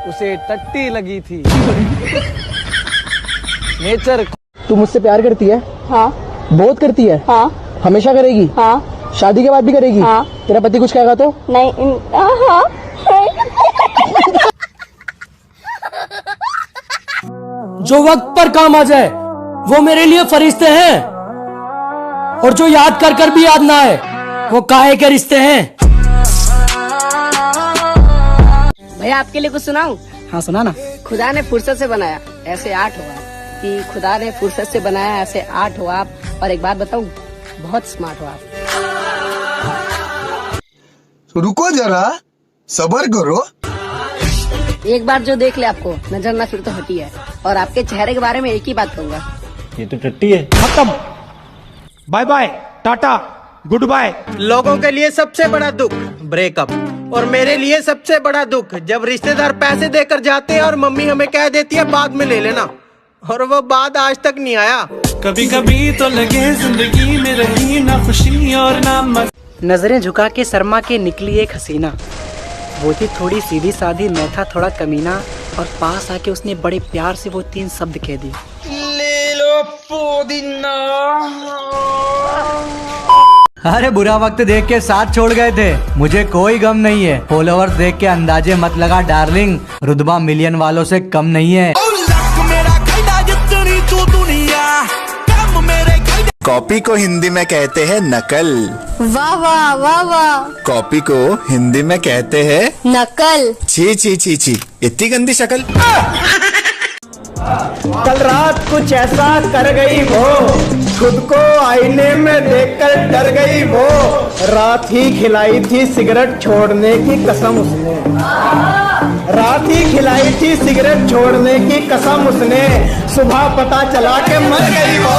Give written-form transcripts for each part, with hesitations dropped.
उसे टट्टी लगी थी। नेचर। तू मुझसे प्यार करती है? हाँ। बहुत करती है? हाँ। हमेशा करेगी? हाँ। शादी के बाद भी करेगी? हाँ। तेरा पति कुछ कहेगा तो? नहीं। हाँ। जो वक्त पर काम आ जाए वो मेरे लिए फरिश्ते हैं, और जो याद कर कर भी याद ना आए वो काहे के रिश्ते हैं। भैया आपके लिए कुछ सुनाऊं? हाँ सुना ना। खुदा ने फुर्सत से बनाया ऐसे आठ हो आप, कि खुदा ने फुर्सत से बनाया ऐसे आठ हो आप, और एक बात बताऊं, बहुत स्मार्ट हो आप। तो रुको जरा, सब्र करो। एक बार जो देख ले आपको नजर ना फिर तो हटी है, और आपके चेहरे के बारे में एक ही बात कहूंगा, ये तो टट्टी है। खत्म, bye bye, ta-ta, goodbye. लोगों के लिए सबसे बड़ा दुख ब्रेकअप, और मेरे लिए सबसे बड़ा दुख जब रिश्तेदार पैसे देकर जाते हैं और मम्मी हमें कह देती है बाद में ले लेना, और वो बाद आज तक नहीं आया। कभी कभी तो लगे जिंदगी में रही ना खुशी और ना मजा। नजरें झुका के शर्मा के निकली एक हसीना, वो थी थोड़ी सीधी साधी, मैं था थोड़ा कमीना, और पास आके उसने बड़े प्यार से वो 3 शब्द कह दिए, ले लो पुदीना। अरे बुरा वक्त देख के साथ छोड़ गए थे, मुझे कोई गम नहीं है। फॉलोवर्स देख के अंदाजे मत लगा डार्लिंग, रुतबा मिलियन वालों से कम नहीं है। कॉपी को हिंदी में कहते हैं नकल। वाह वाह वाह वाह। कॉपी को हिंदी में कहते हैं नकल। छी छी छी छी, इतनी गंदी शक्ल। कल रात कुछ ऐसा कर गई वो, खुद को आईने में देखकर डर गई वो, रात ही खिलाई थी सिगरेट छोड़ने की कसम उसने, रात ही खिलाई थी सिगरेट छोड़ने की कसम उसने, सुबह पता चला के मर गई वो।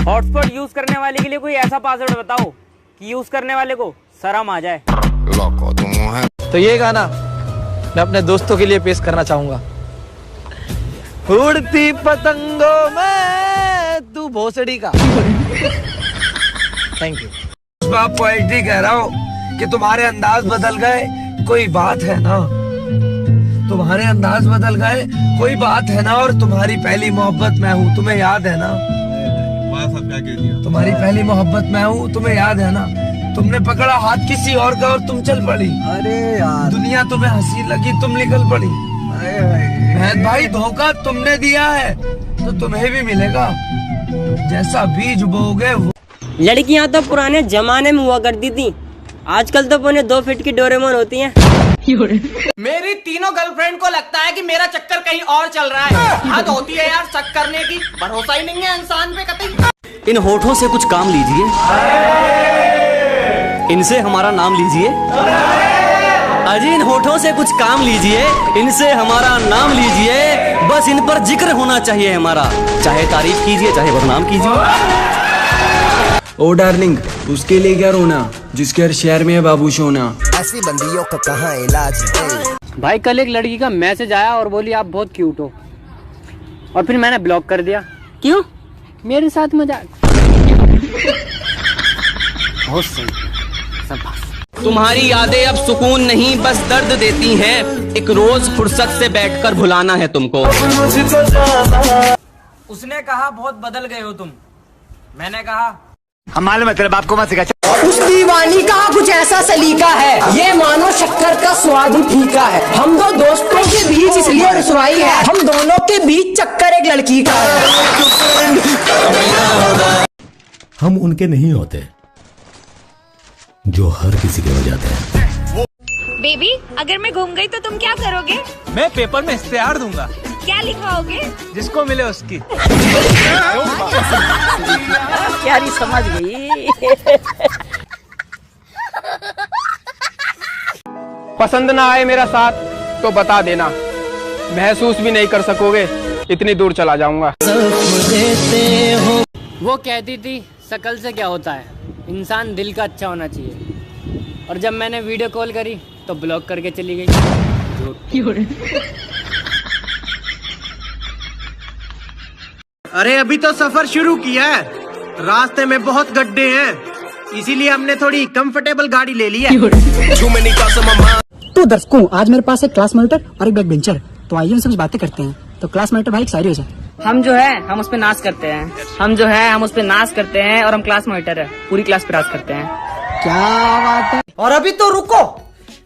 हॉटस्पॉट यूज करने वाले के लिए कोई ऐसा पासवर्ड बताओ कि यूज करने वाले को शर्म आ जाए। तो ये गाना मैं अपने दोस्तों के लिए पेश करना चाहूंगा। उड़ती पतंगों में तू भोसड़ी का। Thank you. पोएट्री कह रहा हूँ कि तुम्हारे अंदाज बदल गए, कोई बात है ना, तुम्हारे अंदाज बदल गए, कोई बात है ना, और तुम्हारी पहली मोहब्बत मैं हूँ, तुम्हें याद है ना, तुम्हारी पहली मोहब्बत मैं हूँ, तुम्हें याद है ना, तुमने पकड़ा हाथ किसी और का और तुम चल पड़ी, अरे यार दुनिया तुम्हें हंसी लगी, तुम निकल पड़ी। भाई धोखा तुमने दिया है तो तुम्हें भी मिलेगा, जैसा बीज बोओगे वो। लड़कियां तो पुराने जमाने में हुआ करती थी, आजकल तो पौने 2 फीट की डोरेमोन होती हैं। मेरी तीनों गर्लफ्रेंड को लगता है कि मेरा चक्कर कहीं और चल रहा है। हद होती है यार शक करने की, भरोसा ही नहीं है इंसान पे कतई। इन होठों से कुछ काम लीजिए, इनसे हमारा नाम लीजिए। अजी इन होठों से कुछ काम लीजिए, इनसे हमारा नाम लीजिए, बस इन पर जिक्र होना चाहिए हमारा, चाहे तारीफ कीजिए चाहे बदनाम कीजिए। ओ डार्लिंग, उसके लिए क्या रोना जिसके हर शहर में है बाबू सोना। ऐसी बंदियों का कहाँ इलाज है। भाई कल एक लड़की का मैसेज आया और बोली आप बहुत क्यूट हो, और फिर मैंने ब्लॉक कर दिया। क्यों? मेरे साथ मजाक। बहुत सही, शाबाश। तुम्हारी यादें अब सुकून नहीं बस दर्द देती हैं, एक रोज फुर्सत से बैठकर भुलाना है तुमको। उसने कहा बहुत बदल गए हो तुम, मैंने कहा हम मालूम है तेरे बाप को मत सिखा। उस दीवानी का कुछ ऐसा सलीका है, ये मानो शक्कर का स्वाद ही फीका है। हम दो दोस्तों के बीच इसलिए रुसवाई है, हम दोनों के बीच चक्कर एक लड़की का है। हम उनके नहीं होते जो हर किसी के हो जाते हैं। बेबी अगर मैं घूम गई तो तुम क्या करोगे? मैं पेपर में इश्तेहार दूंगा। क्या लिखवाओगे? जिसको मिले उसकी। क्या नहीं समझ गई। पसंद ना आए मेरा साथ तो बता देना, महसूस भी नहीं कर सकोगे इतनी दूर चला जाऊंगा। वो कहती थी शकल से क्या होता है, इंसान दिल का अच्छा होना चाहिए, और जब मैंने वीडियो कॉल करी तो ब्लॉक करके चली गई। अरे अभी तो सफर शुरू किया है, रास्ते में बहुत गड्ढे हैं, इसीलिए हमने थोड़ी कंफर्टेबल गाड़ी ले ली है। तो दर्शकों, आज मेरे पास एक क्लास मॉनिटर और एक बैक बेंचर, तो आइए उनसे कुछ बातें करते हैं। तो क्लास मॉनिटर भाई, एक शायरी हो जाए। हम जो है हम उस पे नाच करते हैं, हम जो है हम उस पे नाच करते हैं, और हम क्लास मॉनिटर है, पूरी क्लास पे नाच करते हैं। क्या बात है। और अभी तो रुको,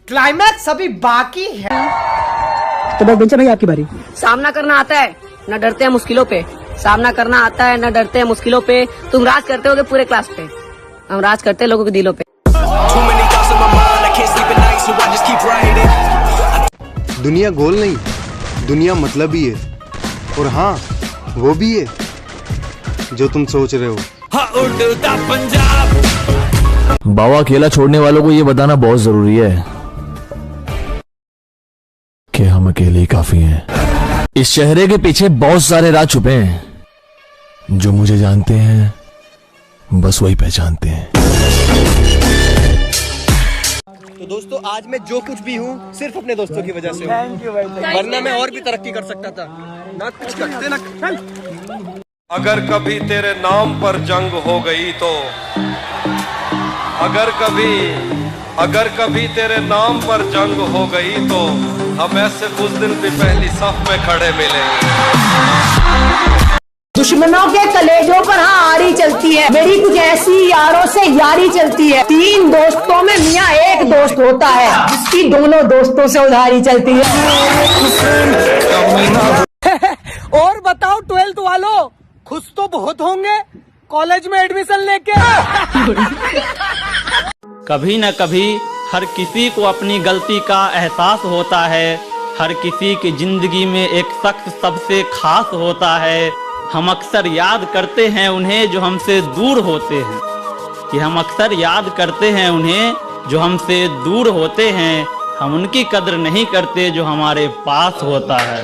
क्लाइमैक्स अभी बाकी है। तो बैक बेंचर भाई, आपकी बारी। सामना करना आता है, न डरते हैं मुश्किलों पे। सामना करना आता है, न डरते हैं मुश्किलों पे। तुम राज करते होगे पूरे क्लास पे, हम राज करते हैं लोगों के दिलों पे। दुनिया गोल नहीं, दुनिया मतलब ही है। और हाँ, वो भी है जो तुम सोच रहे हो। बाबा, अकेला छोड़ने वालों को ये बताना बहुत जरूरी है कि हम अकेले ही काफी हैं। इस चेहरे के पीछे बहुत सारे राज छुपे हैं, जो मुझे जानते हैं बस वही पहचानते हैं। तो दोस्तों, आज मैं जो कुछ भी हूँ सिर्फ अपने दोस्तों की वजह से हूँ। थैंक यू भाई, वरना मैं और भी तरक्की कर सकता था। ना कुछ करते ना। अगर कभी तेरे नाम पर जंग हो गई तो, अगर कभी तेरे नाम पर जंग हो गई तो हम ऐसे बुज़दिल भी पहली सफ में खड़े मिलेंगे। दुश्मनों के कलेजों पर हाँ आरी चलती है, मेरी कुछ ऐसी यारों से यारी चलती है। 3 दोस्तों में मियाँ एक दोस्त होता है, जिसकी दोनों दोस्तों से उधारी चलती है। और बताओ 12th वालों, खुश तो बहुत होंगे कॉलेज में एडमिशन लेके। कभी न कभी हर किसी को अपनी गलती का एहसास होता है। हर किसी की जिंदगी में एक शख्स सबसे खास होता है। हम अक्सर याद करते हैं उन्हें जो हमसे दूर होते हैं, कि हम अक्सर याद करते हैं उन्हें जो हमसे दूर होते हैं। हम उनकी कदर नहीं करते जो हमारे पास होता है।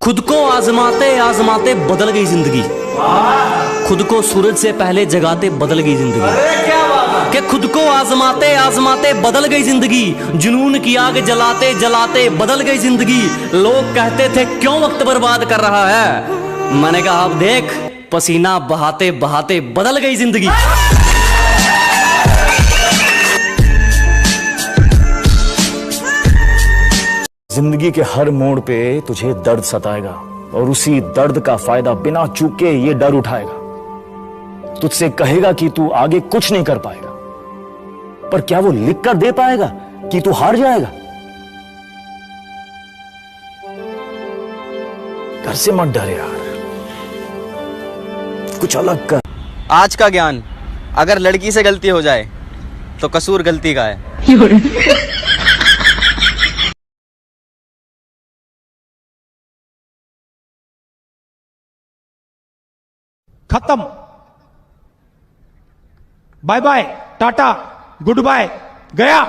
खुद को आजमाते आजमाते बदल गई जिंदगी। खुद को सूरज से पहले जगाते बदल गई जिंदगी। कि खुद को आजमाते आजमाते बदल गई जिंदगी। जुनून की आग जलाते जलाते बदल गई जिंदगी। लोग कहते थे क्यों वक्त बर्बाद कर रहा है, मैंने कहा अब देख, पसीना बहाते बहाते बदल गई जिंदगी। जिंदगी के हर मोड़ पे तुझे दर्द सताएगा, और उसी दर्द का फायदा बिना चूके ये डर उठाएगा। तुझसे कहेगा कि तू आगे कुछ नहीं कर पाएगा, पर क्या वो लिख कर दे पाएगा कि तू हार जाएगा? घर से मत डर यार, कुछ अलग कर। आज का ज्ञान, अगर लड़की से गलती हो जाए तो कसूर गलती का है। खत्म। Bye bye, ta-ta, goodbye, गया।